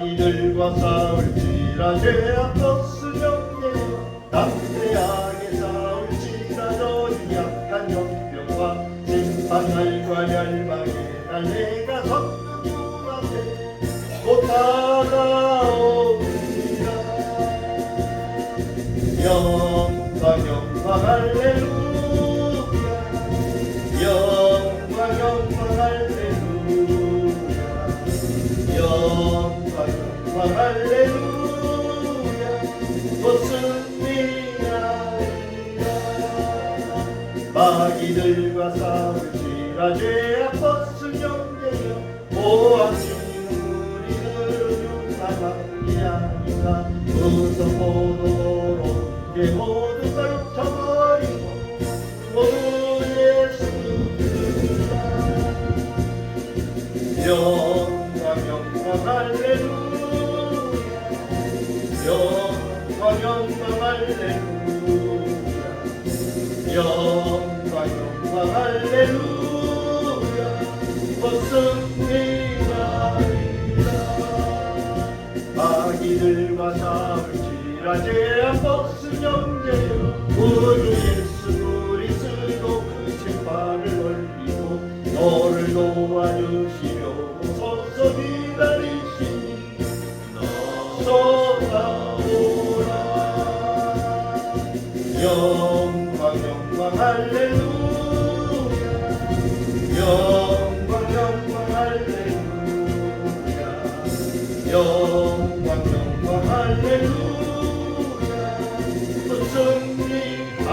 마귀들과 싸울지라 죄 앞섰으며 담대하게 싸울지라 너희 약한 용병과 심판날과 열방의 날 내가 섰는 주 앞에 곧 다가오리라. 영광 영광 할렐루야 영광 영광 할렐루야 영광 영광 할렐루야 곧 승리하리라. 마귀들과 싸울지라 죄 앞섰을 영계여 보았으니 우리들은 용감하게 아니라 우선 포도로 이제 모든 걸 쳐버리고 모두 예수들아. 영광 영광 할렐루야 영광 영광 할렐루야 영광 영광 할렐루야 곧 승리하리라. 마귀들과 싸울지라 죄 앞섰을 영제여 우주 예수 그리스도 그 진발을 올리고 너를 도와주시며 서서 기다리시니 쏟아오라. 영광 영광 할렐루야 영광 영광 할렐루야 영광 영광 할렐루야 또 승리하리라.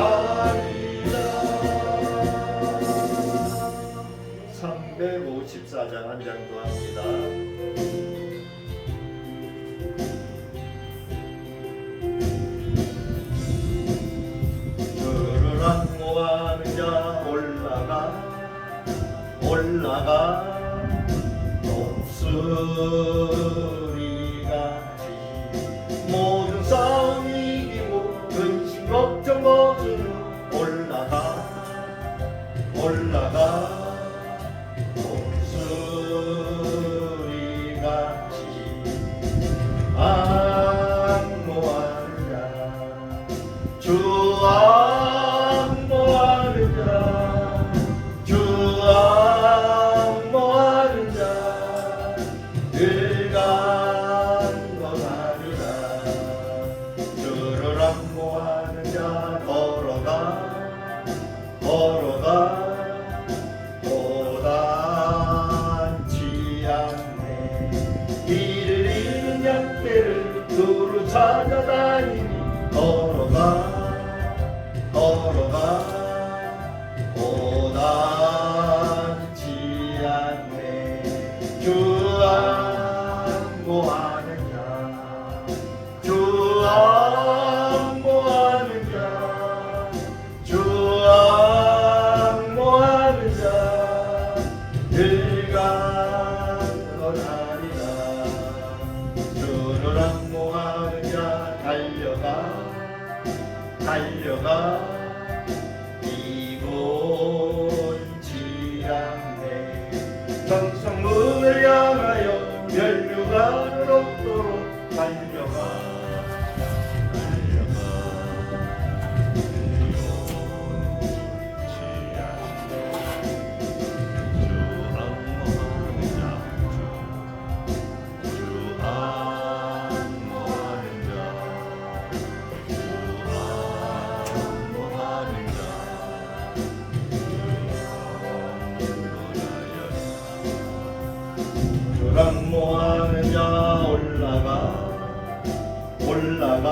354장 한 장 더 합니다. 주를 악모하는 자 올라가 독수리같이 모든 싸움 이기고 근심 걱정 벗으러 올라가 독수리같이 악모하는 자 주 악모하는 자 주 악모하는 자 늘 간건하리라. 주를 악모하는 자 걸어가 고단치 않네. 길을 잃은 양떼를 두루 찾아다니니 걸어가 고단치 않네. 주 악모하는 자 주 악모하는 자 주 악모하는 자 늘 간건하리라. 주를 악모하는 자 달려가 이곤치 않네. 정성문을 향하여 멸류관을 얻도록 달려가 악모하는 자 올라가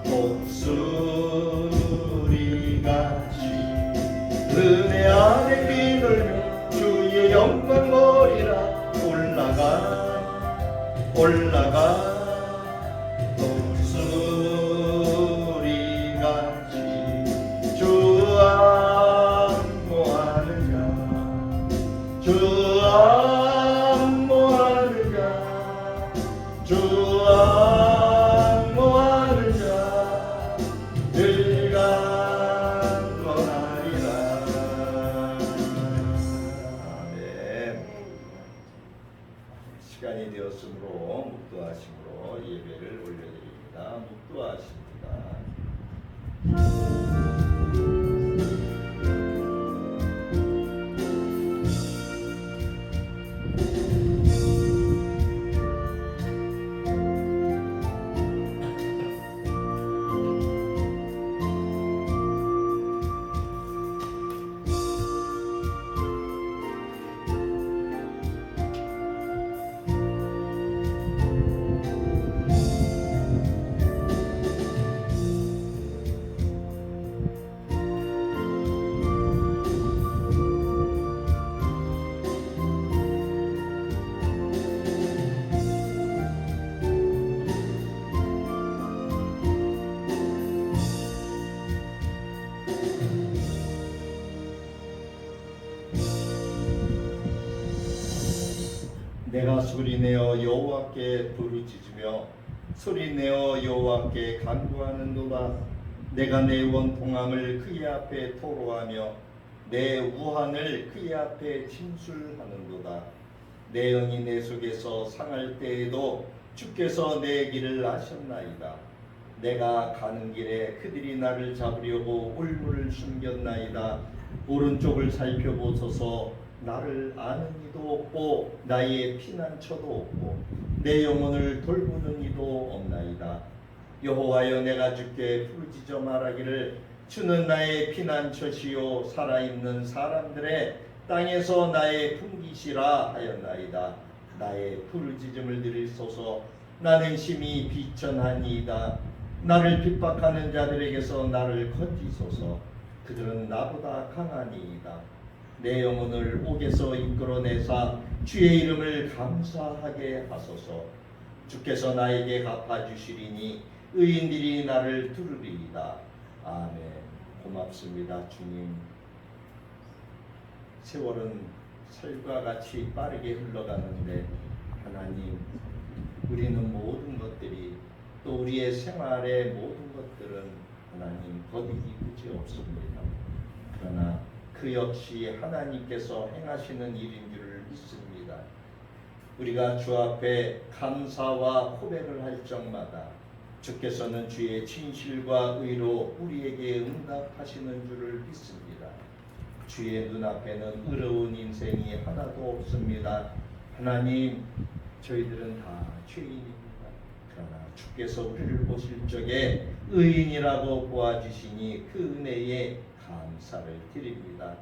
독수리같이 은혜 안에 뛰놀며 주의 영광 보리라. 올라가 독수리같이 주 악모하는 자 주 악모하는 자 주 악모하는 자 늘 간건하리라. 아멘. 시간이 되었으므로 기도하십니다. 내가 소리내어 여호와께 부르짖으며 소리내어 여호와께 간구하는도다. 내가 내 원통함을 그의 앞에 토로하며 내 우한을 그의 앞에 진술하는도다. 내 영이 내 속에서 상할 때에도 주께서 내 길을 아셨나이다. 내가 가는 길에 그들이 나를 잡으려고 울무를 숨겼나이다. 오른쪽을 살펴보소서. 나를 아는 이도 없고 나의 피난처도 없고 내 영혼을 돌보는 이도 없나이다. 여호와여, 내가 주께 부르짖어 말하기를 주는 나의 피난처시요 살아있는 사람들의 땅에서 나의 풍기시라 하였나이다. 나의 부르짖음을 들으소서. 나는 심히 비천하니이다. 나를 핍박하는 자들에게서 나를 건지소서. 그들은 나보다 강하니이다. 내 영혼을 옥에서 이끌어내사 주의 이름을 감사하게 하소서. 주께서 나에게 갚아주시리니 의인들이 나를 두르리이다. 아멘. 고맙습니다, 주님. 세월은 설과 같이 빠르게 흘러가는데 하나님, 우리는 모든 것들이 또 우리의 생활의 모든 것들은 하나님 거두기 그지없습니다. 그러나 그 역시 하나님께서 행하시는 일인 줄을 믿습니다. 우리가 주 앞에 감사와 고백을 할 적마다 주께서는 주의 진실과 의로 우리에게 응답하시는 줄을 믿습니다. 주의 눈앞에는 의로운 인생이 하나도 없습니다. 하나님, 저희들은 다 죄인입니다. 그러나 주께서 우리를 보실 적에 의인이라고 보아주시니 그 은혜에 감사를 드립니다.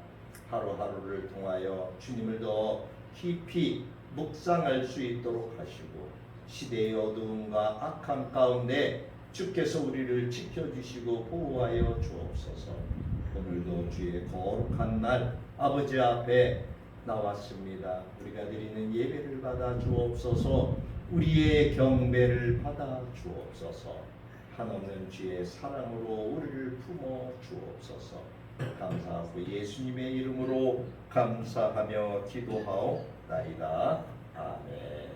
하루하루를 통하여 주님을 더 깊이 묵상할 수 있도록 하시고 시대의 어두움과 악함 가운데 주께서 우리를 지켜주시고 보호하여 주옵소서. 오늘도 주의 거룩한 날 아버지 앞에 나왔습니다. 우리가 드리는 예배를 받아 주옵소서. 우리의 경배를 받아 주옵소서. 한없는 주의 사랑으로 우리를 품어 주옵소서. 감사하고 예수님의 이름으로 감사하며 기도하옵나이다. 아멘.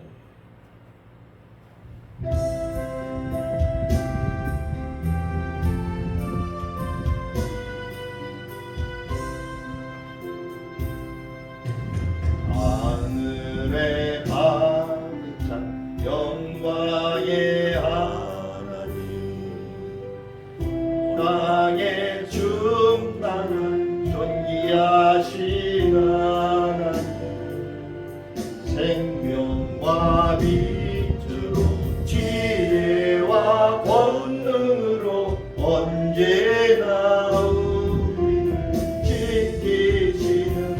하늘에 가득 찬 영광의 하나님, 땅에 충만한 존귀하신 하나님, 생명과 빛으로 지혜와 권능으로 언제나 우리를 지키시는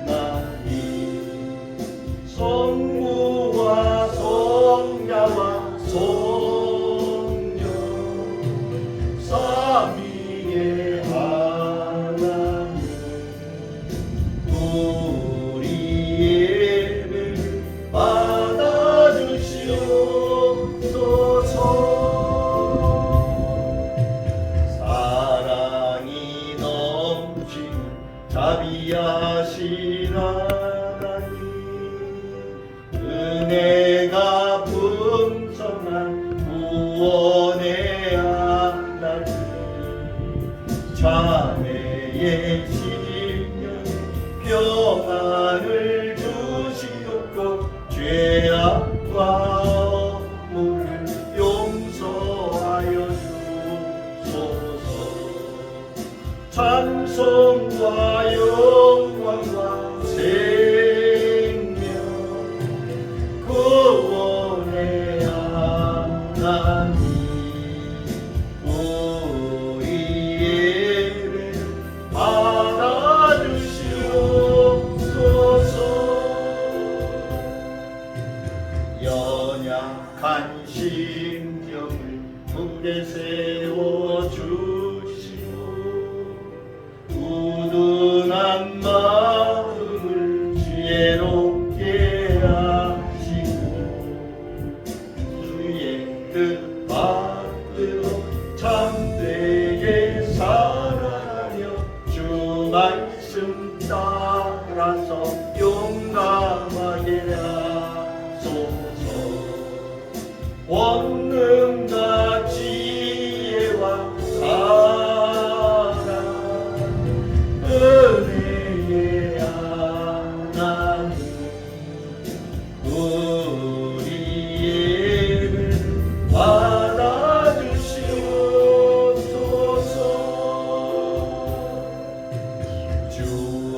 하나님, 성부와 성자와 성령 삼위의 하나님, 우리 예배를 받아주시옵소서. 사랑이 넘치는 자비하신 하나님, 은혜가 풍성한 구원의 하나님, 자매의 심령에 평안을 주시옵고 죄악과 물을 용서하여 찬송과 영광과 생명 구원의 하나님 우리의 예배 받아주시옵소서. 연약한 심령을 굳게 세워주시고 우둔한 마음을 지혜롭게 하시고 주의 뜻 받들어 참되게 살아가며 주 말씀 따라서 용감하게 하소서. 권능과 지혜와 사랑 은혜의 하나님 우리 예배를 받아주시옵소서. 주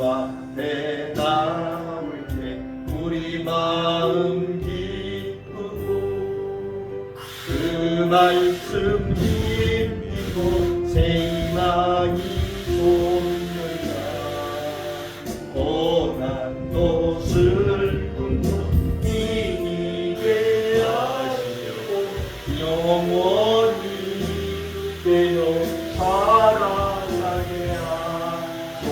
앞에 나올 때 우리 마음 기쁘고 그 말씀 힘입고 새 희망이 솟는다. 고난도 슬픔도 이기게 하시고 영원히 되어 살아가게 하소서.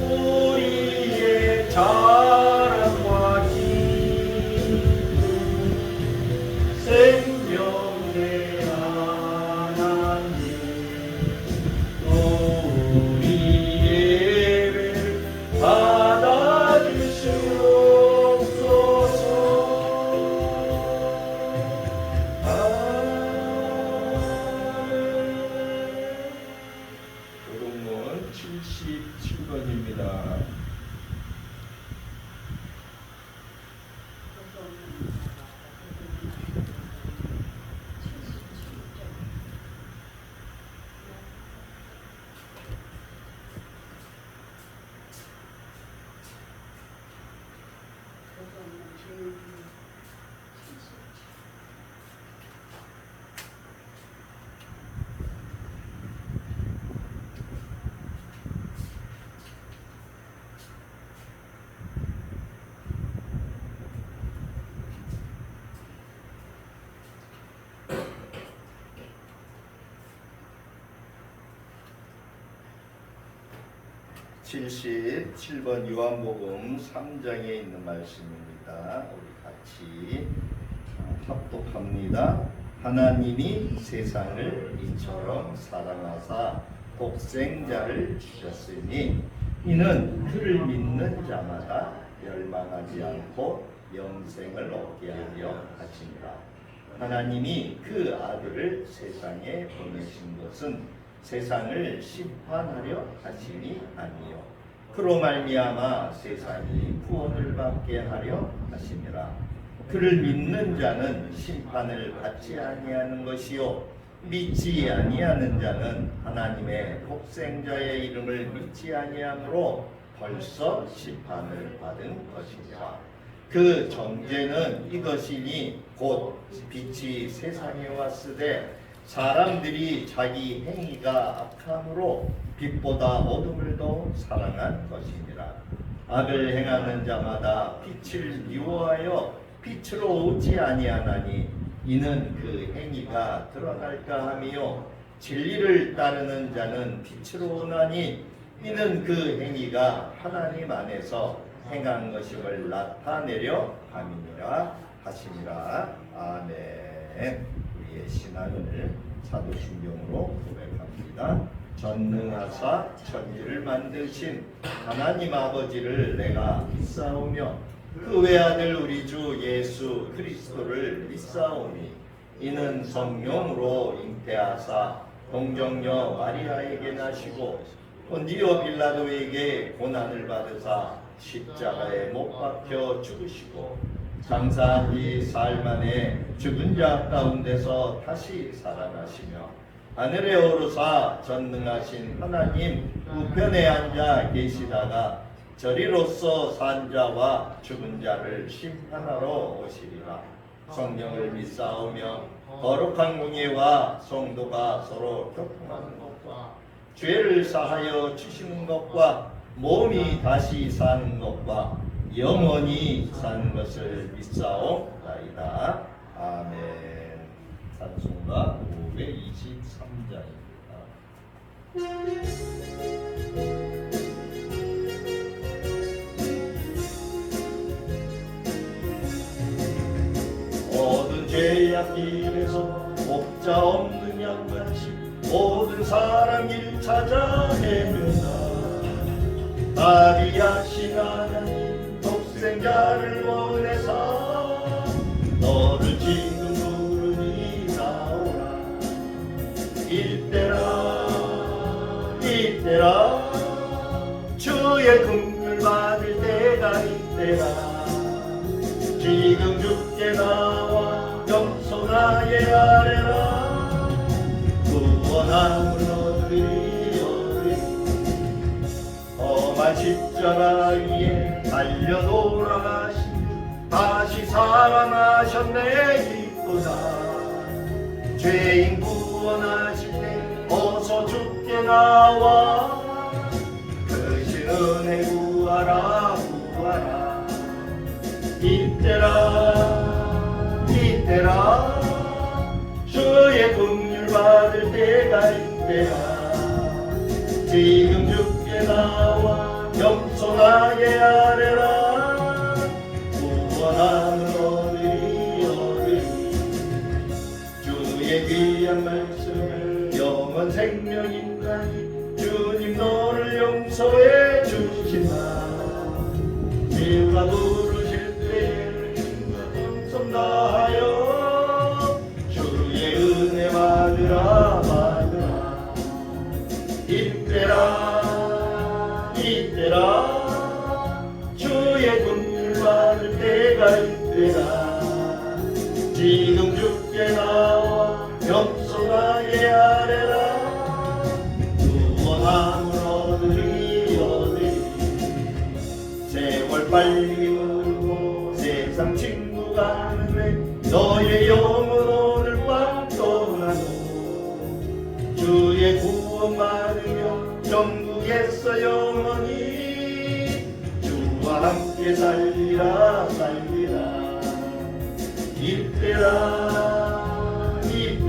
우리의 자랑과 기쁨 생명의 하나님 우리 예배를 받아주시옵소서. 도동문 77번입니다. (77번) 요한복음 3장에 있는 말씀입니다. 우리 같이 합독합니다. 하나님이 세상을 이처럼 사랑하사 독생자를 주셨으니 이는 그를 믿는 자마다 멸망하지 않고 영생을 얻게 하려 하시니라. 하나님이 그 아들을 세상에 보내신 것은 세상을 심판하려 하심이 아니요 그로 말미암아 세상이 구원을 받게 하려 하심이라. 그를 믿는 자는 심판을 받지 아니하는 것이요 믿지 아니하는 자는 하나님의 독생자의 이름을 믿지 아니하므로 벌써 심판을 받은 것이라. 그 정죄는 이것이니 곧 빛이 세상에 왔으되 사람들이 자기 행위가 악함으로 빛보다 어둠을 더 사랑한 것이니라. 악을 행하는 자마다 빛을 미워하여 빛으로 오지 아니하나니 이는 그 행위가 드러날까 함이요 진리를 따르는 자는 빛으로 오나니 이는 그 행위가 하나님 안에서 행한 것임을 나타내려 함이니라 하시니라. 아멘. 우리의 신앙을 사도신경으로 고백합니다. 전능하사 천지를 만드신 하나님 아버지를 내가 믿사오며 그 외아들 우리 주 예수 그리스도를 믿사오니 이는 성령으로 잉태하사 동정녀 마리아에게 나시고 본디오 빌라도에게 고난을 받으사 십자가에 못 박혀 죽으시고 장사한 지 사흘 만에 죽은 자 가운데서 다시 살아나시며 하늘에 오르사 전능하신 하나님 우편에 앉아 계시다가 저리로서 산 자와 죽은 자를 심판하러 오시리라. 성령을 믿사오며 거룩한 공예와 성도가 서로 교통하는 것과 죄를 사하여 주시는 것과 몸이 다시 사는 것과 영원히 사는 것을 믿사옵나이다. 아멘. 찬송가 523장입니다. 모든 죄악길에서 목자 없는 양같이 모든 사람 길 찾아 헤맨다. 아비하신 하나님 독생자를 보내사 너를 지금 부르니 나오라. 이때라 주의 긍휼 받을 때가 이때라. 지금 주께 나와 겸손하게 아뢰라. 구원함을 얻으리 험한 십자가 위에 달려 돌아가시니 다시 살아나셨네 기쁘다. 죄인 구원하실 때 어서 주께 나와 크신 은혜 구하라 구하라. 이때라 주의 긍휼 받을 때가 이때라. 지금 주께 나와 겸손하게 아뢰라. 구원함을 얻으리 주의 귀한 말씀을 영원 생명인가니 주님 너를 용서해 주시나. 죄가 부르실 때에 겸손 다하여 주의 은혜 받으라 받으라. 이때라 주의 긍휼 받을 때가 이때라. 지금 주께 나와 겸손하게 아뢰라. 구원함을 얻으리 세월 빨리 흐르고 세상 친구가 하는데 너의 영혼 오늘 밤 떠나고 주의 구원 받으며 천국에서 영원히 주와 함께 살리라.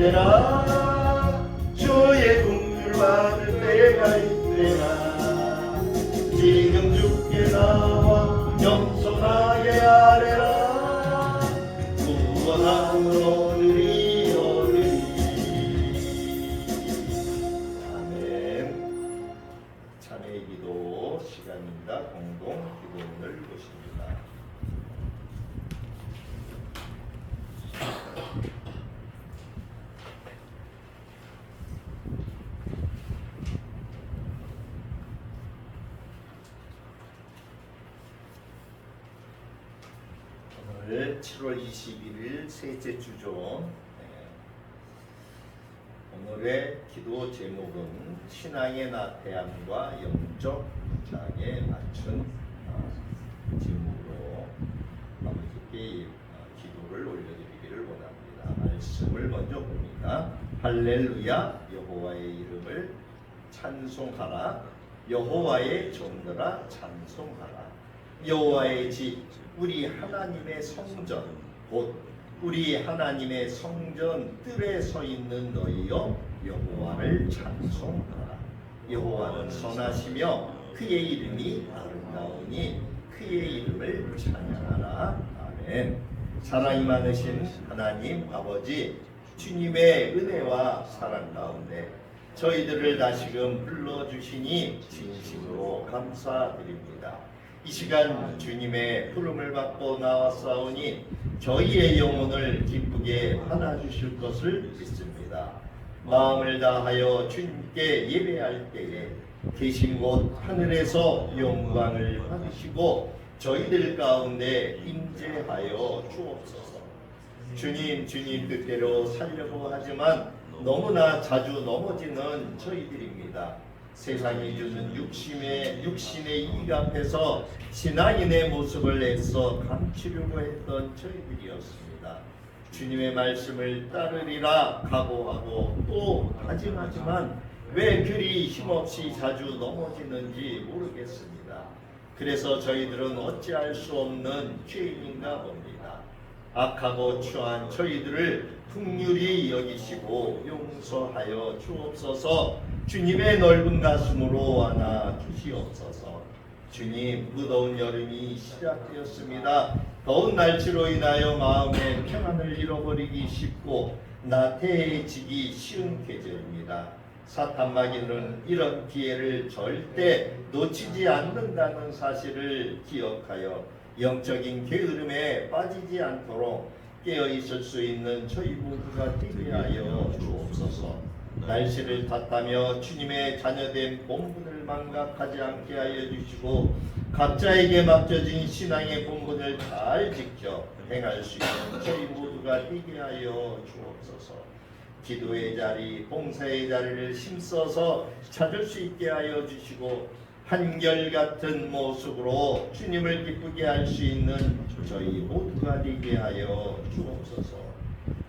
이때라 주의 긍휼 받을 때가 이때라. 지금 주께 나와 겸손하게 아뢰라. 구원함을 얻으리 아멘. 찬양의 기도 시간입니다. 공동 기도문을 보십니다. 오늘 7월 21일 셋째 주죠. 오늘의 기도 제목은 신앙의 나태함과 영적 무장에 맞춘 제목으로 아버지께 기도를 올려드리기를 원합니다. 말씀을 먼저 봅니다. 할렐루야 여호와의 이름을 찬송하라. 여호와의 종들아 찬송하라. 여호와의 집 우리 하나님의 성전 곧 우리 하나님의 성전 뜰에 서 있는 너희여 여호와를 찬송하라. 여호와는 선하시며 그의 이름이 아름다우니 그의 이름을 찬양하라. 아멘. 사랑이 많으신 하나님 아버지 주님의 은혜와 사랑 가운데 저희들을 다시금 불러주시니 진심으로 감사드립니다. 이 시간 주님의 부름을 받고 나왔사오니 저희의 영혼을 기쁘게 안아주실 것을 믿습니다. 마음을 다하여 주님께 예배할 때에 계신 곳 하늘에서 영광을 받으시고 저희들 가운데 임재하여 주옵소서. 주님 뜻대로 살려고 하지만 너무나 자주 넘어지는 저희들입니다. 세상이 주는 육신의 이익 앞에서 신앙인의 모습을 애써 감추려고 했던 저희들이었습니다. 주님의 말씀을 따르리라 각오하고 또 다짐하지만 왜 그리 힘없이 자주 넘어지는지 모르겠습니다. 그래서 저희들은 어찌할 수 없는 죄인인가 봅니다. 악하고 추한 저희들을 긍휼히 여기시고 용서하여 주옵소서. 주님의 넓은 가슴으로 안아 주시옵소서. 주님, 무더운 여름이 시작되었습니다. 더운 날씨로 인하여 마음의 평안을 잃어버리기 쉽고 나태해지기 쉬운 계절입니다. 사탄 마귀는 이런 기회를 절대 놓치지 않는다는 사실을 기억하여 영적인 게으름에 빠지지 않도록 깨어 있을 수 있는 저희 모두가 되게 하여 주옵소서. 날씨를 탓하며 주님의 자녀된 본분을 망각하지 않게 하여 주시고 각자에게 맡겨진 신앙의 본분을 잘 지켜 행할 수 있는 저희 모두가 되게 하여 주옵소서. 기도의 자리, 봉사의 자리를 힘써서 찾을 수 있게 하여 주시고 한결같은 모습으로 주님을 기쁘게 할 수 있는 저희 모두가 되게 하여 주옵소서.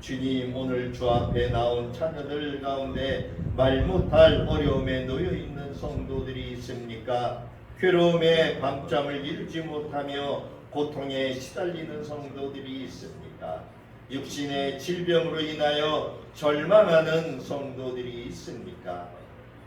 주님, 오늘 주 앞에 나온 자녀들 가운데 말 못할 어려움에 놓여 있는 성도들이 있습니까? 괴로움에 밤잠을 이루지 못하며 고통에 시달리는 성도들이 있습니까? 육신의 질병으로 인하여 절망하는 성도들이 있습니까?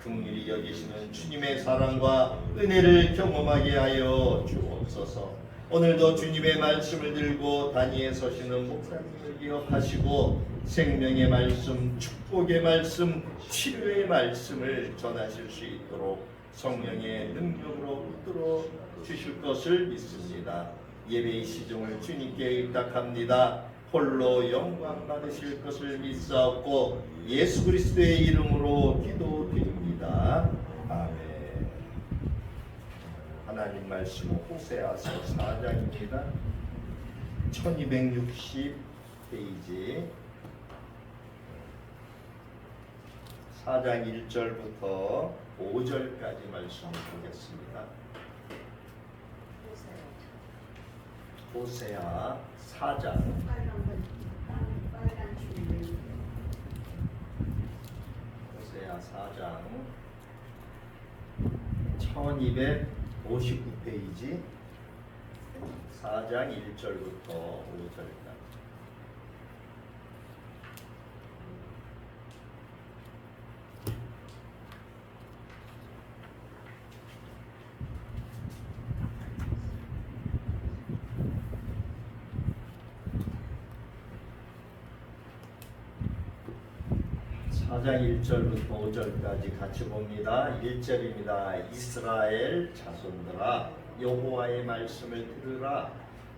긍휼히 여기시는 주님의 사랑과 은혜를 경험하게 하여 주옵소서. 오늘도 주님의 말씀을 들고 단위에 서시는 목사님을 기억하시고 생명의 말씀, 축복의 말씀, 치료의 말씀을 전하실 수 있도록 성령의 능력으로 붙들어 주실 것을 믿습니다. 예배의 시종을 주님께 의탁합니다. 홀로 영광 받으실 것을 믿사옵고 예수 그리스도의 이름으로 기도드립니다. 아멘. 하나님 말씀 호세아서 4장입니다. 1260페이지 4장 1절부터 5절까지 말씀을 보겠습니다. 호세아 4장 호세아 4장 1259페이지 4장 1절부터 5절까지. 사장 1절부터 5절까지 같이 봅니다. 1절입니다. 이스라엘 자손들아 여호와의 말씀을 들으라.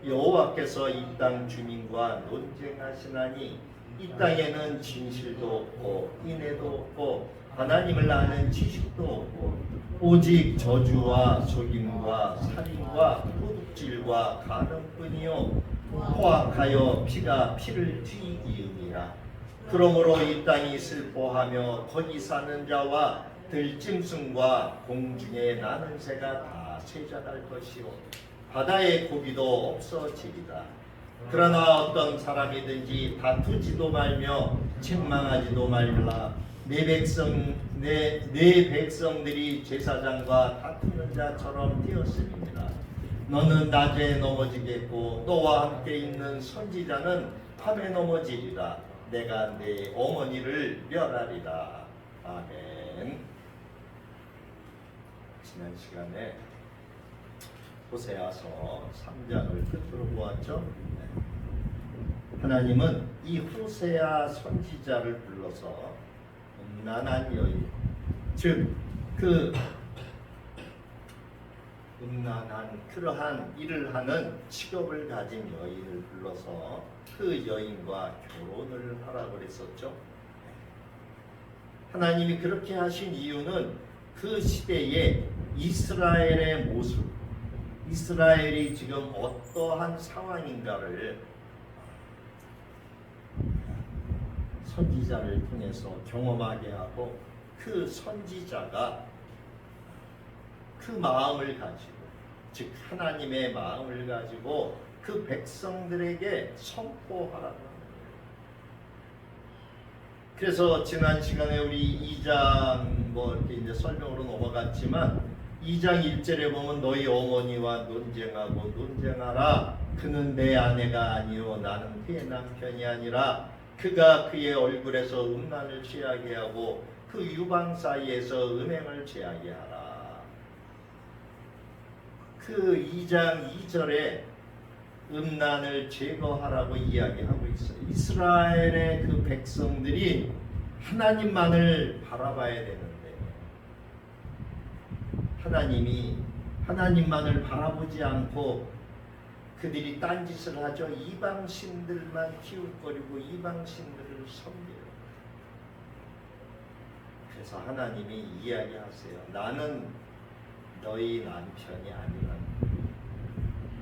여호와께서 이 땅 주민과 논쟁하시나니 이 땅에는 진실도 없고 인애도 없고 하나님을 아는 지식도 없고 오직 저주와 속임과 살인과 도둑질과 간음뿐이요 포악하여 피가 피를 튀기음이라. 그러므로 이 땅이 슬퍼하며 거기 사는 자와 들짐승과 공중에 나는 새가 다 쇠잔할 것이요 바다의 고기도 없어지리라. 그러나 어떤 사람이든지 다투지도 말며 책망하지도 말라. 내 백성들이 제사장과 다투는 자처럼 되었음이니라. 너는 낮에 넘어지겠고 너와 함께 있는 선지자는 밤에 넘어지리라. 내가 내 어머니를 멸하리라. 아멘. 지난 시간에 호세아서 3장을 끝으로 보았죠. 하나님은 이 호세아 선지자를 불러서 음란한 여인, 즉 그 음란한 그러한 일을 하는 직업을 가진 여인을 불러서 그 여인과 결혼을 하라 그랬었죠. 하나님이 그렇게 하신 이유는 그 시대의 이스라엘의 모습, 이스라엘이 지금 어떠한 상황인가를 선지자를 통해서 경험하게 하고 그 선지자가 그 마음을 가지고 즉 하나님의 마음을 가지고 그 백성들에게 선포하라고 합니다. 그래서 지난 시간에 우리 2장 뭐 이렇게 이제 설명으로 넘어갔지만 2장 1절에 보면 너희 어머니와 논쟁하라. 그는 내 아내가 아니요 나는 그의 남편이 아니라 그가 그의 얼굴에서 음란을 취하게 하고 그 유방 사이에서 음행을 취하게 하라. 그 2장 2절에 음란을 제거하라고 이야기하고 있어요. 이스라엘의 그 백성들이 하나님만을 바라봐야 되는데 하나님이 하나님만을 바라보지 않고 그들이 딴짓을 하죠. 이방신들만 키웃거리고 이방신들을 섬겨요. 그래서 하나님이 이야기하세요. 나는 너희 남편이 아니라.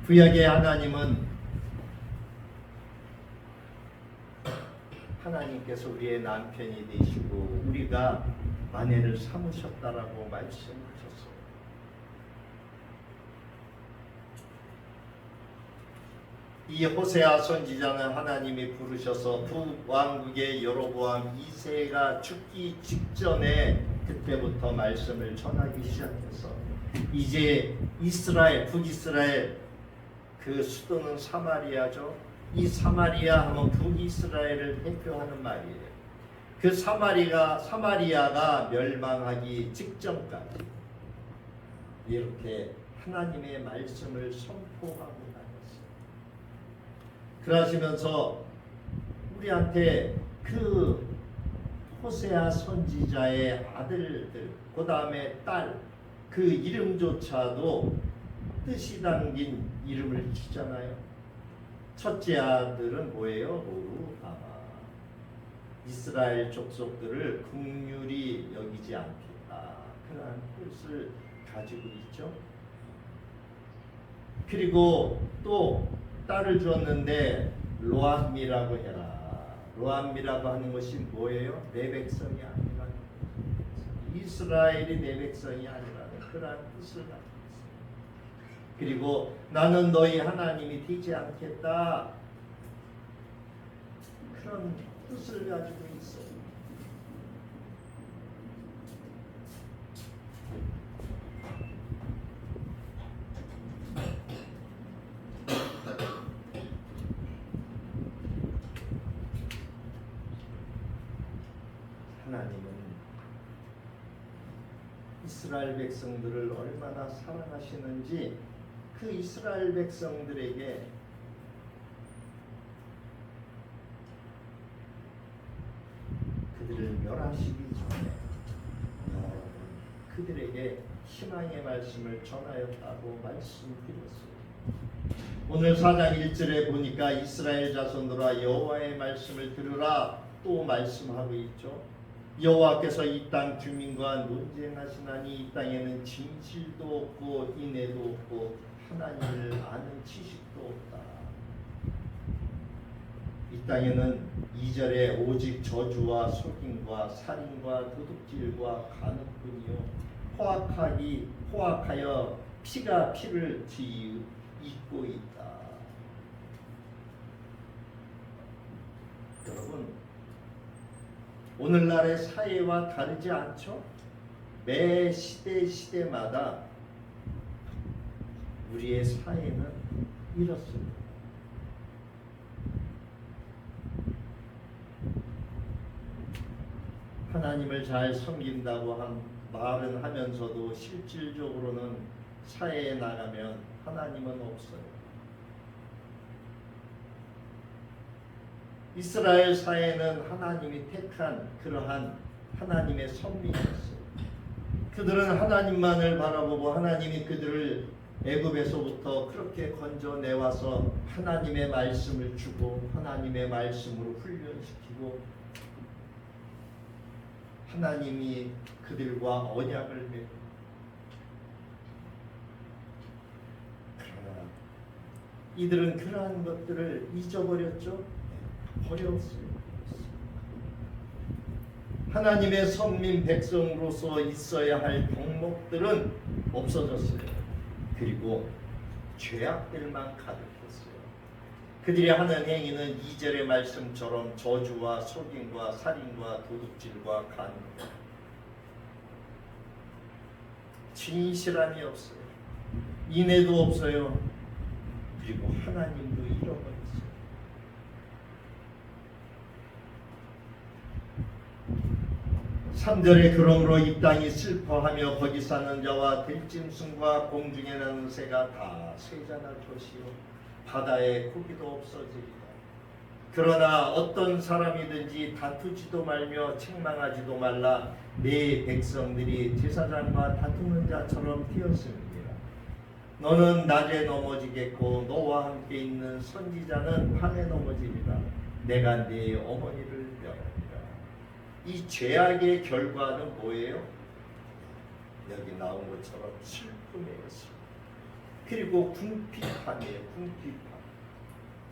구약의 하나님은 하나님께서 우리의 남편이 되시고 우리가 아내를 삼으셨다라고 말씀하셨어요. 이 호세아 선지자는 하나님이 부르셔서 북왕국의 여로보암 2세가 죽기 직전에 그때부터 말씀을 전하기 시작해서 이제 이스라엘, 북이스라엘 그 수도는 사마리아죠. 이 사마리아 하면 북이스라엘을 대표하는 말이에요. 그 사마리아가 멸망하기 직전까지 이렇게 하나님의 말씀을 선포하고 다녔어요. 그러시면서 우리한테 그 호세아 선지자의 아들들, 그 다음에 딸, 그 이름조차도 뜻이 담긴 이름을 주잖아요. 첫째 아들은 뭐예요? 로루하마. 이스라엘 족속들을 긍휼히 여기지 않겠다. 그런 뜻을 가지고 있죠. 그리고 또 딸을 주었는데 로암미라고 해라. 로암미라고 하는 것이 뭐예요? 내 백성이 아니라는 거죠. 이스라엘이 내 백성이 아니라는 그런 뜻을 가지고 있어요. 그리고 나는 너희 하나님이 되지 않겠다. 그런 뜻을 가지고 있어요. 하나님은 이스라엘 백성들을 얼마나 사랑하시는지 그 이스라엘 백성들에게 그들을 멸하시기 전에 그들에게 희망의 말씀을 전하였다고 말씀드렸어요. 오늘 4장 1절에 보니까 이스라엘 자손들아 여호와의 말씀을 들으라 또 말씀하고 있죠. 여호와께서 이 땅 주민과 논쟁하시나니 이 땅에는 진실도 없고 인애도 없고 하나님을 아는 지식도 없다. 이 땅에는 2절에 오직 저주와 속임과 살인과 도둑질과 간음뿐이요 포악하여 피가 피를 잇고 있다. 여러분, 오늘날의 사회와 다르지 않죠? 매 시대마다 우리의 사회는 이렇습니다. 하나님을 잘 섬긴다고 말은 하면서도 실질적으로는 사회에 나가면 하나님은 없어요. 이스라엘 사회는 하나님이 택한 그러한 하나님의 선민이었어요. 그들은 하나님만을 바라보고 하나님이 그들을 애굽에서부터 그렇게 건져내와서 하나님의 말씀을 주고 하나님의 말씀으로 훈련시키고 하나님이 그들과 언약을 맺고 그러나 이들은 그러한 것들을 잊어버렸죠. 버렸어요. 하나님의 선민 백성으로서 있어야 할 덕목들은 없어졌어요. 그리고 죄악들만 가득했어요. 그들이 하는 행위는 2절의 말씀처럼 저주와 속임과 살인과 도둑질과 간음입니다. 진실함이 없어요. 인애도 없어요. 그리고 하나님도 잃어버렸어요. 3절에 그러므로 이 땅이 슬퍼하며 거기 사는 자와 들짐승과 공중에 나는 새가 다 쇠잔할 것이요 바다에 고기도 없어지리라. 그러나 어떤 사람이든지 다투지도 말며 책망하지도 말라. 내 백성들이 제사장과 다투는 자처럼 되었음이니라. 너는 낮에 넘어지겠고 너와 함께 있는 선지자는 밤에 넘어지리라. 내가 네 어머니를 멸하리라. 이 죄악의 결과는 뭐예요? 여기 나온 것처럼 슬픔이에요. 그리고 궁핍함이에요. 궁핍함.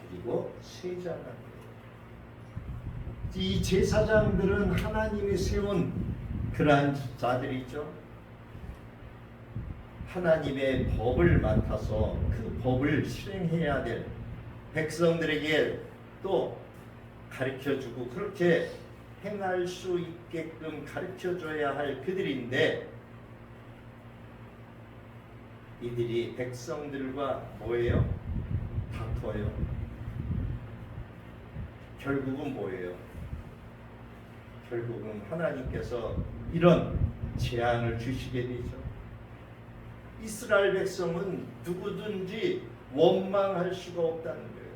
그리고 쇠잔함이에요. 이 제사장들은 하나님이 세운 그러한 자들이죠. 하나님의 법을 맡아서 그 법을 실행해야 될 백성들에게 또 가르쳐주고 그렇게 행할 수 있게끔 가르쳐줘야 할 그들인데 이들이 백성들과 뭐예요? 다퉈요. 결국은 뭐예요? 결국은 하나님께서 이런 재앙을 주시게 되죠. 이스라엘 백성은 누구든지 원망할 수가 없다는 거예요.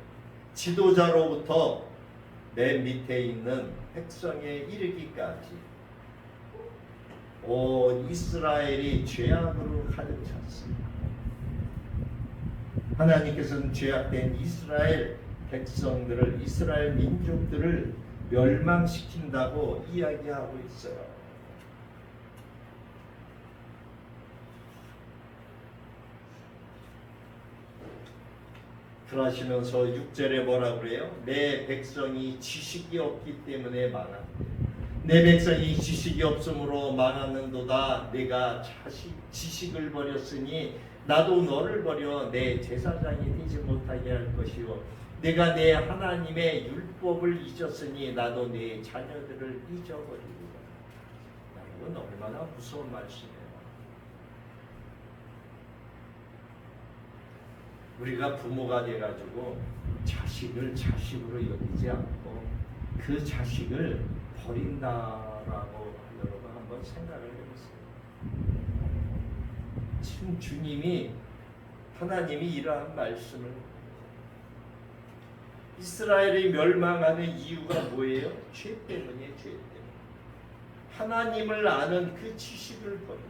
지도자로부터 맨 밑에 있는 백성에 이르기까지 온 이스라엘이 죄악으로 가득 찼습니다. 하나님께서는 죄악된 이스라엘 백성들을, 이스라엘 민족들을 멸망시킨다고 이야기하고 있어요. 그러시면서 6절에 뭐라 그래요? 내 백성이 지식이 없기 때문에 망한다. 내 백성이 지식이 없으므로 망하는도다. 내가 지식을 버렸으니 나도 너를 버려 내 제사장이 되지 못하게 할 것이요 내가 내 하나님의 율법을 잊었으니 나도 내 자녀들을 잊어버리리라. 이건 얼마나 무서운 말씀이에요. 우리가 부모가 돼가지고 자식을 자식으로 여기지 않고 그 자식을 버린다라고 여러분 한번 생각을 해보세요. 지금 주님이 하나님이 이러한 말씀을 이스라엘이 멸망하는 이유가 뭐예요? 죄 때문이에요. 죄 때문에. 하나님을 아는 그 지식을 버린 거예요.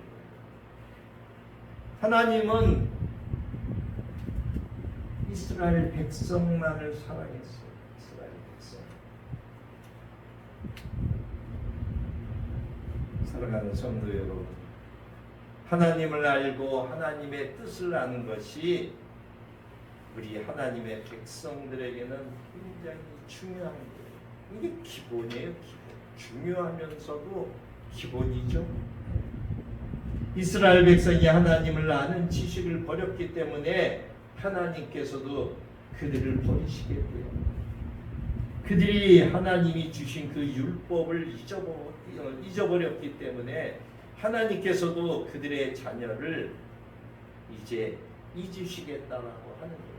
하나님은 이스라엘 백성만을 사랑했어요. 이스라엘 백성. 사랑하는 성도 여러분, 하나님을 알고 하나님의 뜻을 아는 것이 우리 하나님의 백성들에게는 굉장히 중요한 거예요. 이게 기본이에요. 기본. 중요하면서도 기본이죠. 이스라엘 백성이 하나님을 아는 지식을 버렸기 때문에 하나님께서도 그들을 버리시게 돼요. 그들이 하나님이 주신 그 율법을 잊어버렸기 때문에 하나님께서도 그들의 자녀를 이제 잊으시겠다라고 하는 거예요.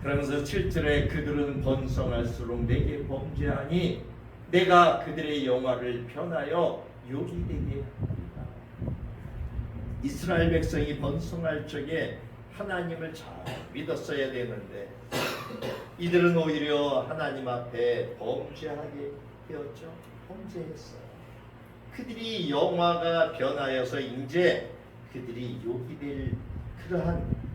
그러면서 7절에 그들은 번성할수록 내게 범죄하니 내가 그들의 영화를 변하여 욕이 되게 합니다. 이스라엘 백성이 번성할 적에 하나님을 잘 믿었어야 되는데 이들은 오히려 하나님 앞에 범죄하게 되었죠. 범죄했어요. 그들이 영화가 변하여서 이제 그들이 욕이 될 그러한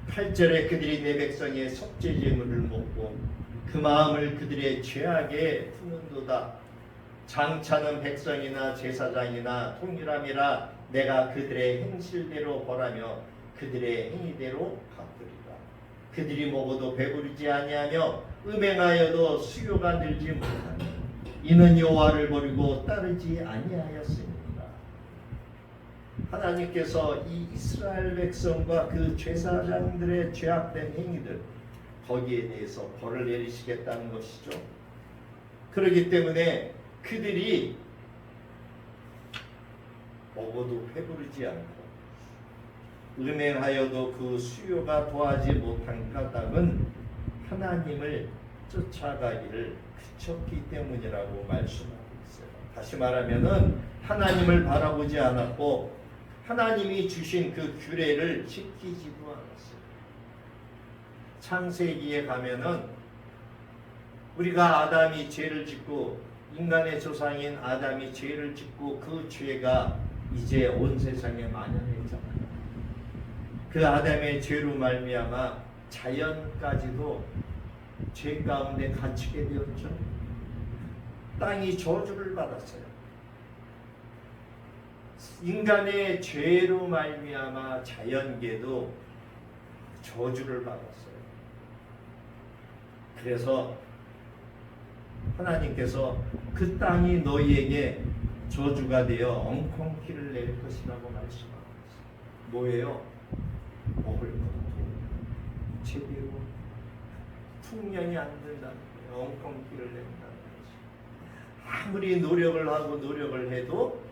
8절에 그들이 내 백성의 속죄 제물을 먹고 그 마음을 그들의 죄악에 푸는도다. 장차는 백성이나 제사장이나 통일함이라 내가 그들의 행실대로 벌하며 그들의 행위대로 갚으리라. 그들이 먹어도 배부르지 아니하며 음행하여도 수요가 늘지 못하니 이는 여호와를 버리고 따르지 아니하였습니다. 하나님께서 이 이스라엘 백성과 그 제사장들의 죄악된 행위들 거기에 대해서 벌을 내리시겠다는 것이죠. 그렇기 때문에 그들이 먹어도 배부르지 않고 음행하여도 그 수요가 도하지 못한 까닭은 하나님을 쫓아가기를 그쳤기 때문이라고 말씀하고 있어요. 다시 말하면은 하나님을 바라보지 않았고 하나님이 주신 그 규례를 지키지도 않았어요. 창세기에 가면은 우리가 아담이 죄를 짓고 인간의 조상인 아담이 죄를 짓고 그 죄가 이제 온 세상에 만연했잖아요. 그 아담의 죄로 말미암아 자연까지도 죄 가운데 갇히게 되었죠. 땅이 저주를 받았어요. 인간의 죄로 말미암아 자연계도 저주를 받았어요. 그래서 하나님께서 그 땅이 너희에게 저주가 되어 엉겅퀴를 낼 것이라고 말씀하고 있어요. 뭐예요? 먹을 것도 제대로 풍년이 안 된다는 거예요. 엉겅퀴를 낸다는 거죠. 아무리 노력을 하고 노력을 해도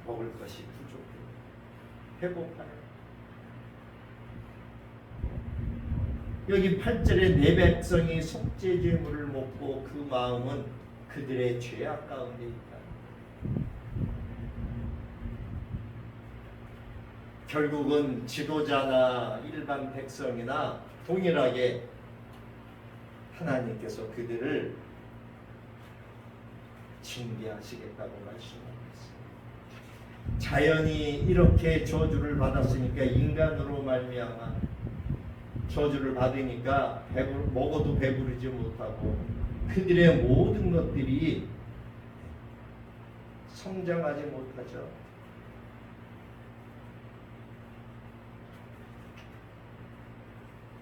먹을 것이 부족해요. 배고파요. 여기 8절에 내 백성이 속죄제물을 먹고 그 마음은 그들의 죄악 가운데 있다. 결국은 지도자나 일반 백성이나 동일하게 하나님께서 그들을 징계하시겠다고 말씀하고 있습니다. 자연이 이렇게 저주를 받았으니까 인간으로 말미암아 저주를 받으니까 먹어도 배부르지 못하고 그들의 모든 것들이 성장하지 못하죠.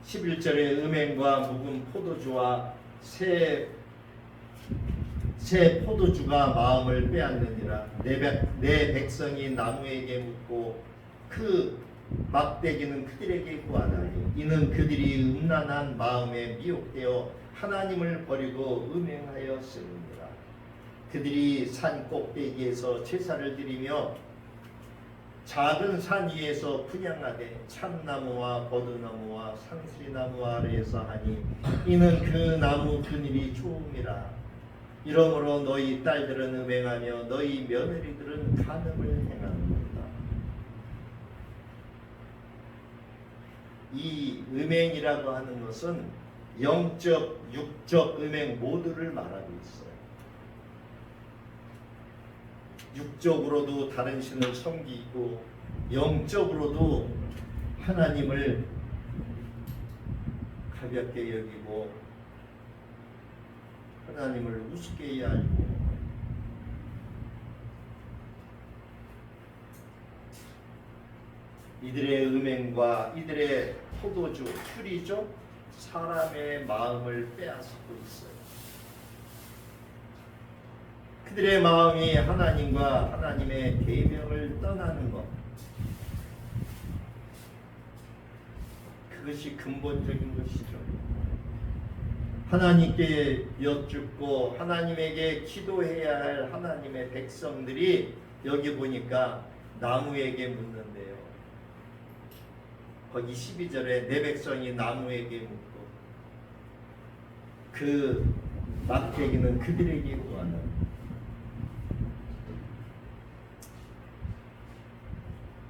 (11절에) 음행과 묵은 포도주와 새 포도주가 마음을 빼앗느니라. 내 백성이 나무에게 묻고 그 막대기는 그들에게 구하나니 이는 그들이 음란한 마음에 미혹되어 하나님을 버리고 음행하였습니다. 그들이 산 꼭대기에서 제사를 드리며 작은 산 위에서 분향하되 참나무와 버드나무와 상수리나무 아래에서 하니 이는 그 나무 그늘이 좋음이라. 이러므로 너희 딸들은 음행하며 너희 며느리들은 간음을 행하는도다. 이 음행이라고 하는 것은 영적, 육적 음행 모두를 말하고 있어요. 육적으로도 다른 신을 섬기고 영적으로도 하나님을 가볍게 여기고 하나님을 우습게 여기고 이들의 음행과 이들의 포도주, 술이죠. 사람의 마음을 빼앗고 있어요. 그들의 마음이 하나님과 하나님의 계명을 떠나는 것, 그것이 근본적인 것이죠. 하나님께 여쭙고 하나님에게 기도해야 할 하나님의 백성들이 여기 보니까 나무에게 묻는데요. 거기 12절에 내 백성이 나무에게 묻고 그 막대기는 그들에게 구하는.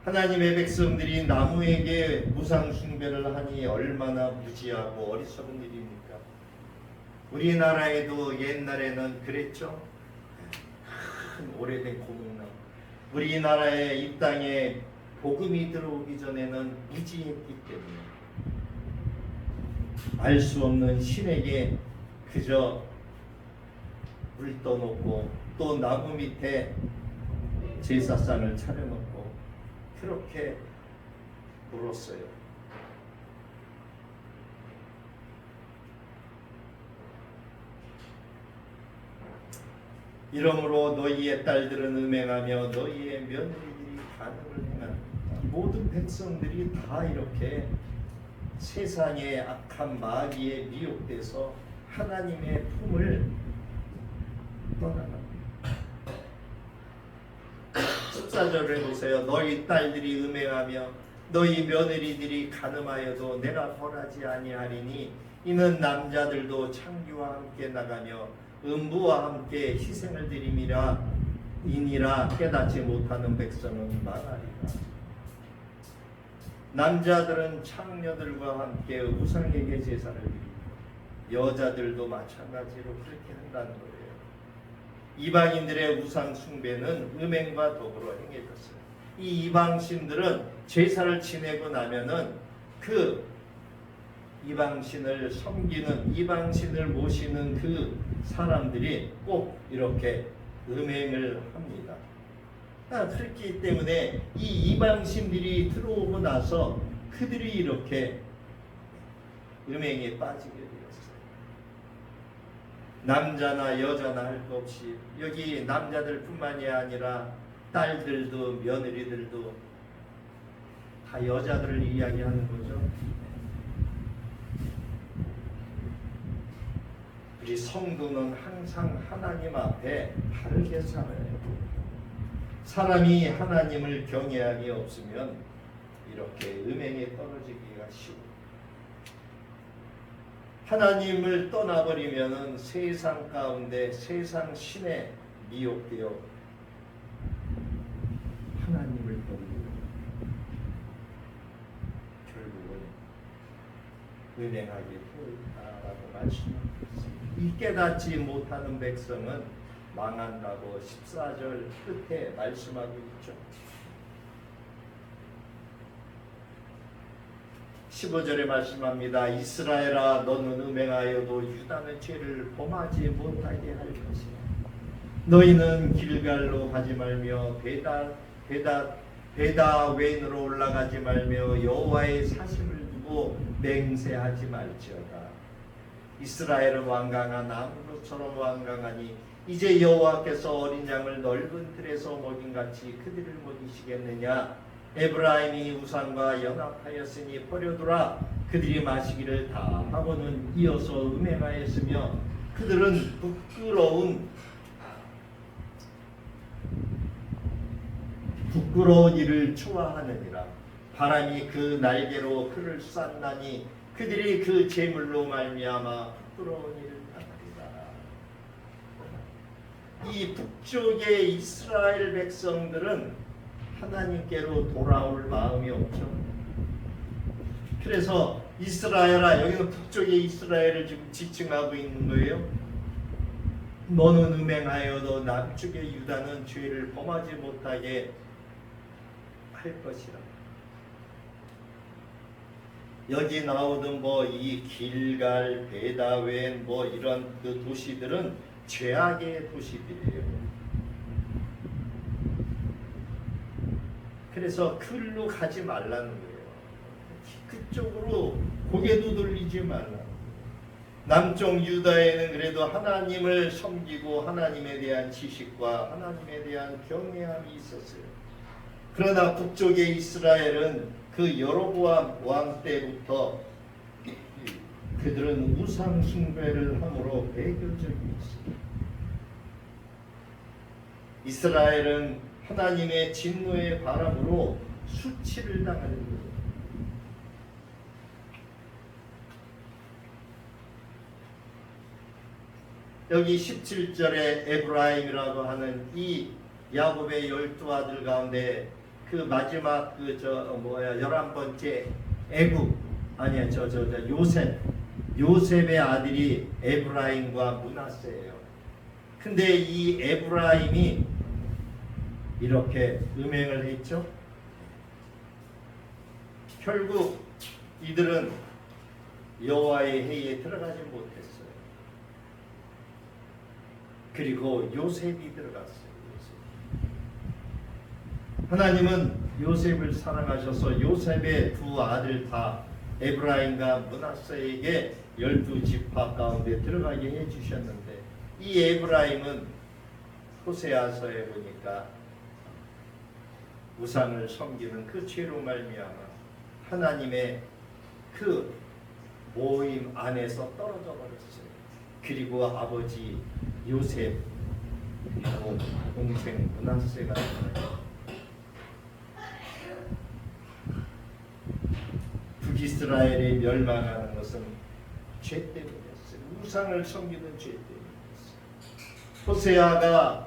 하나님의 백성들이 나무에게 무상 숭배를 하니 얼마나 무지하고 어리석은 일입니까? 우리나라에도 옛날에는 그랬죠. 큰 오래된 고목나무. 우리나라의 이 땅에 복음이 들어오기 전에는 무지했기 때문에 알 수 없는 신에게 그저 물 떠놓고 또 나무 밑에 제사상을 차려놓고 그렇게 물었어요. 이러므로 너희의 딸들은 음행하며 너희의 며느리들이 간음을 행하는 모든 백성들이 다 이렇게 세상의 악한 마귀에 미혹돼서 하나님의 품을 떠나갑니다. 14절을 보세요. 너희 딸들이 음행하며 너희 며느리들이 간음하여도 내가 벌하지 아니하리니 이는 남자들도 창기와 함께 나가며 음부와 함께 희생을 드림이라 이니라 깨닫지 못하는 백성은 망하리라. 남자들은 창녀들과 함께 우상에게 제사를 드리고 여자들도 마찬가지로 그렇게 한다는 거예요. 이방인들의 우상 숭배는 음행과 더불어 행해졌어요. 이 이방신들은 제사를 지내고 나면은 그 이방신을 섬기는 이방신을 모시는 그 사람들이 꼭 이렇게 음행을 합니다. 그렇기 때문에 이 이방신들이 들어오고 나서 그들이 이렇게 음행에 빠지게 되었어요. 남자나 여자나 할 것 없이 여기 남자들뿐만이 아니라 딸들도 며느리들도 다 여자들을 이야기하는 거죠. 우리 성도는 항상 하나님 앞에 바르게 살아요. 사람이 하나님을 경외함이 없으면 이렇게 음행에 떨어지기가 쉬워. 하나님을 떠나버리면은 세상 가운데 세상 신에 미혹되어 하나님을 버리고 결국은 음행하게 되었다라고 말씀하고 있습니다. 이 깨닫지 못하는 백성은 망한다고 14절 끝에 말씀하고 있죠. 15절에 말씀합니다. 이스라엘아 너는 음행하여도 유다는 죄를 범하지 못하게 할 것이야. 너희는 길갈로 가지 말며 베다웬으로 올라가지 말며 여호와의 사심을 두고 맹세하지 말지어다. 이스라엘은 완강한 나무처럼 완강하니 이제 여호와께서 어린 양을 넓은 틀에서 먹인같이 그들을 먹이시겠느냐. 에브라임이 우상과 연합하였으니 버려두라. 그들이 마시기를 다 하고는 이어서 음행하였으며 그들은 부끄러운 일을 좋아하느니라. 바람이 그 날개로 그를 쐈나니 그들이 그 재물로 말미암아 부끄러운 일을 당하리라. 이 북쪽의 이스라엘 백성들은 하나님께로 돌아올 마음이 없죠. 그래서 이스라엘아, 여기는 북쪽의 이스라엘을 지금 지칭하고 있는 거예요. 너는 음행하여도 남쪽의 유다는 죄를 범하지 못하게 할 것이라. 여기 나오던 이 길갈, 베다웬 이런 그 도시들은 죄악의 도시들이에요. 그래서 그로 가지 말라는 거예요. 그쪽으로 고개도 돌리지 말라는 거예요. 남쪽 유다에는 그래도 하나님을 섬기고 하나님에 대한 지식과 하나님에 대한 경외함이 있었어요. 그러나 북쪽의 이스라엘은 그 여로보암 왕 때부터 그들은 우상 숭배를 함으로 배교적이 있어요. 이스라엘은 하나님의 진노의 바람으로 수치를 당하는 거예요. 여기 17절에 에브라임이라고 하는 이 야곱의 12아들 가운데 그 마지막 11번째 요셉의 아들이 에브라임과 므낫세예요. 근데 이 에브라임이 이렇게 음행을 했죠. 결국 이들은 여호와의 회의에 들어가지 못했어요. 그리고 요셉이 들어갔어요. 하나님은 요셉을 사랑하셔서 요셉의 두 아들 다 에브라임과 므낫세에게 12지파 가운데 들어가게 해주셨는데 이 에브라임은 호세아서에 보니까 우상을 섬기는 그 죄로 말미암아 하나님의 그 모임 안에서 떨어져 버렸어요. 그리고 아버지 요셉 그리고 동생 므낫세가 북이스라엘이 멸망하는 것은 죄 때문이었어요. 우상을 섬기는 죄 때문이었어요. 호세아가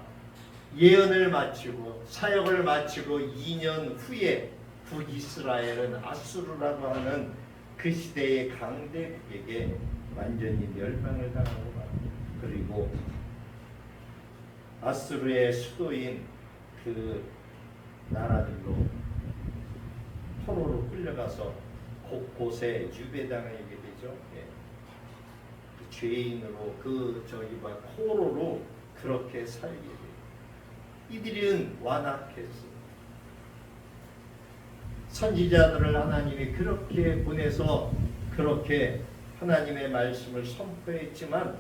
예언을 마치고 사역을 마치고 2년 후에 북이스라엘은 아수르라고 하는 그 시대의 강대국에게 완전히 멸망을 당하고 맙니다. 그리고 아수르의 수도인 그 나라들로 포로로 끌려가서 곳곳에 유배당하게 되죠. 예. 그 죄인으로 포로로 그렇게 살게 돼요. 이들은 완악했어요. 선지자들을 하나님이 그렇게 보내서 그렇게 하나님의 말씀을 선포했지만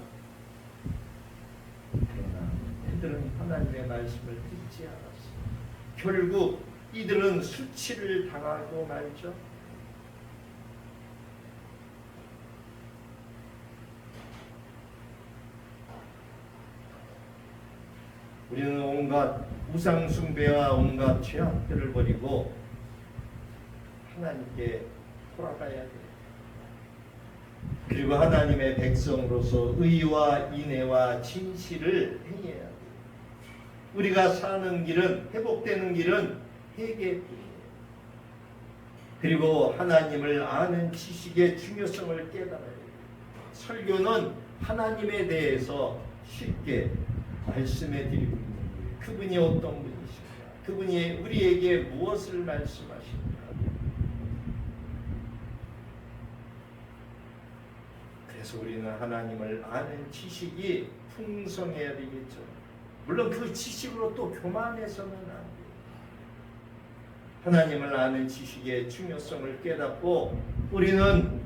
그러나 이들은 하나님의 말씀을 듣지 않았어요. 결국 이들은 수치를 당하고 말죠. 우리는 온갖 우상 숭배와 온갖 죄악들을 버리고 하나님께 돌아가야 돼요. 그리고 하나님의 백성으로서 의와 인애와 진실을 행해야 돼요. 우리가 사는 길은 회복되는 길은 회개뿐이에요. 그리고 하나님을 아는 지식의 중요성을 깨달아야 돼요. 설교는 하나님에 대해서 쉽게 말씀해 드리고 있는 거예요. 그분이 어떤 분이신가? 그분이 우리에게 무엇을 말씀하십니까? 그래서 우리는 하나님을 아는 지식이 풍성해야 되겠죠. 물론 그 지식으로 또 교만해서는 안 돼요. 하나님을 아는 지식의 중요성을 깨닫고 우리는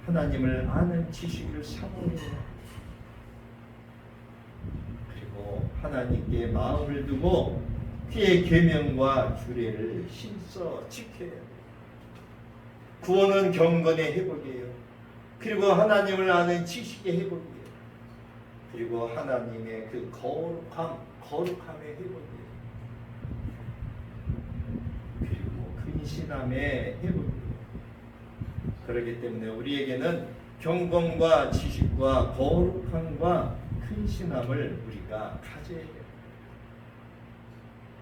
하나님을 아는 지식을 사모해요. 그리고 하나님께 마음을 두고 그의 계명과 규례를 힘써 지켜야 돼요. 구원은 경건의 회복이에요. 그리고 하나님을 아는 지식의 회복이에요. 그리고 하나님의 그 거룩함의 회복이에요. 그리고 근신함의 회복이에요. 그렇기 때문에 우리에게는 경건과 지식과 거룩함과 근신함을 우리가 가져야 돼요.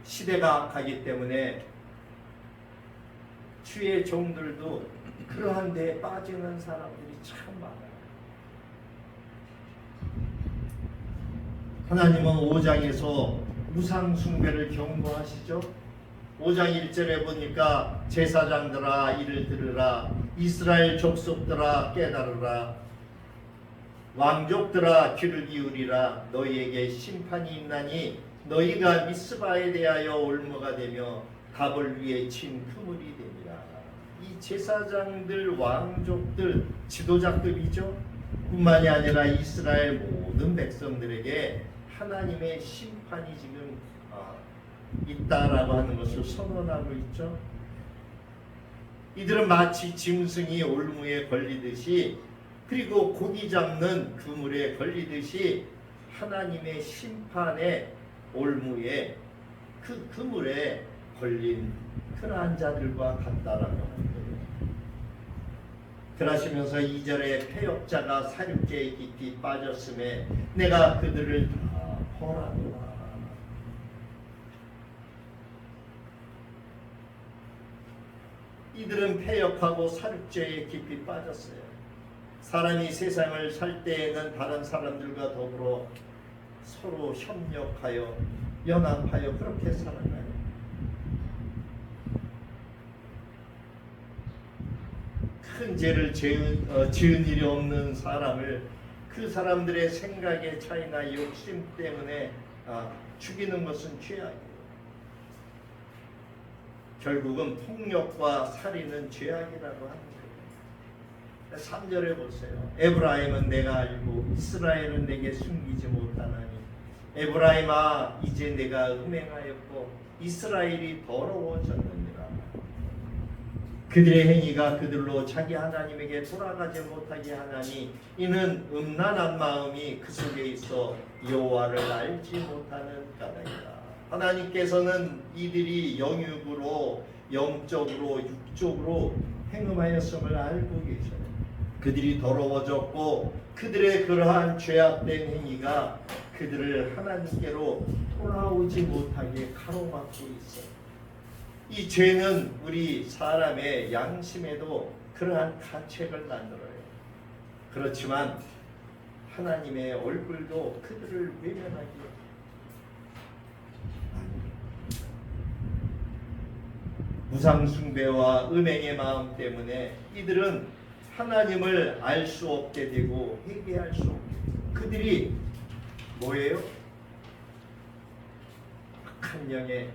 시대가 악하기 때문에 주의 종들도 그러한 데에 빠지는 사람들이 참 많아요. 하나님은 5장에서 우상 숭배를 경고하시죠. 5장 1절에 보니까 제사장들아 이를 들으라, 이스라엘 족속들아 깨달으라, 왕족들아 귀를 기울이라. 너희에게 심판이 있나니 너희가 미스바에 대하여 올무가 되며 답을 위해 친 그물이 되니라. 이 제사장들, 왕족들, 지도자급이죠. 뿐만이 아니라 이스라엘 모든 백성들에게 하나님의 심판이 지금 있다라고 하는 것을 선언하고 있죠. 이들은 마치 짐승이 올무에 걸리듯이, 그리고 고기 잡는 그물에 걸리듯이 하나님의 심판의 올무에, 그 그물에 걸린 그러한 자들과 같다라고 하는 거예요. 그러시면서 2절에 패역자가 사륙제에 깊이 빠졌음에 내가 그들을 다 벌하노라. 이들은 패역하고 사륙제에 깊이 빠졌어요. 사람이 세상을 살 때에는 다른 사람들과 더불어 서로 협력하여 연합하여 그렇게 살아가요. 큰 죄를 지은 일이 없는 사람을 그 사람들의 생각의 차이나 욕심 때문에 죽이는 것은 죄악이에요. 결국은 폭력과 살인은 죄악이라고 하는 거예요. 3절에 보세요. 에브라임은 내가 알고 이스라엘은 내게 숨기지 못하나니 에브라임아 이제 내가 음행하였고 이스라엘이 더러워졌느니라. 그들의 행위가 그들로 자기 하나님에게 돌아가지 못하게 하나니 이는 음란한 마음이 그 속에 있어 여호와를 알지 못하는 까닭이다. 하나님께서는 이들이 영육으로 영적으로 육적으로 행음하였음을 알고 계셔요. 그들이 더러워졌고 그들의 그러한 죄악된 행위가 그들을 하나님께로 돌아오지 못하게 가로막고 있어요. 이 죄는 우리 사람의 양심에도 그러한 가책을 만들어요. 그렇지만 하나님의 얼굴도 그들을 외면하게 우상 숭배와 음행의 마음 때문에 이들은 하나님을 알 수 없게 되고 회개할 수 없게 되고 그들이 뭐예요? 악한 영의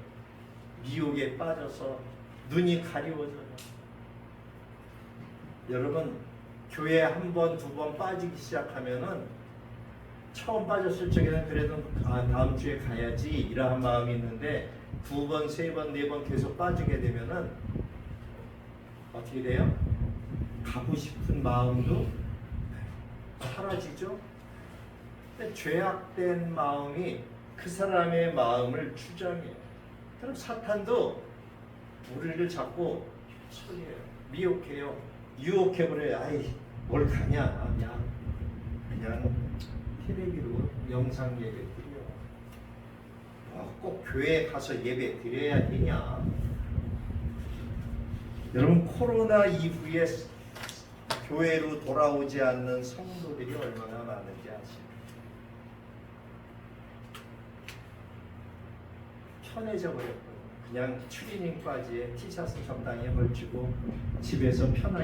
미혹에 빠져서 눈이 가리워져요. 여러분 교회 한 번, 두 번 빠지기 시작하면은 처음 빠졌을 적에는 그래도 다음 주에 가야지 이러한 마음이 있는데 두 번, 세 번, 네 번 계속 빠지게 되면은 어떻게 돼요? 가고 싶은 마음도 사라지죠. 근데 죄악된 마음이 그 사람의 마음을 주장해요. 그럼 사탄도 우리를 자꾸 소리해요. 미혹해요. 유혹해버려요. 아이 뭘 가냐. 그냥 텔레비로 영상 예배 드려. 꼭 교회에 가서 예배 드려야 되냐. 여러분 코로나 이후에 교회로 돌아오지 않는 성도들이 얼마나 많은지 아십니까? 편해져 버렸거든요. 그냥 추리닝 바지에 티셔츠 적당히 걸치고 집에서 편하게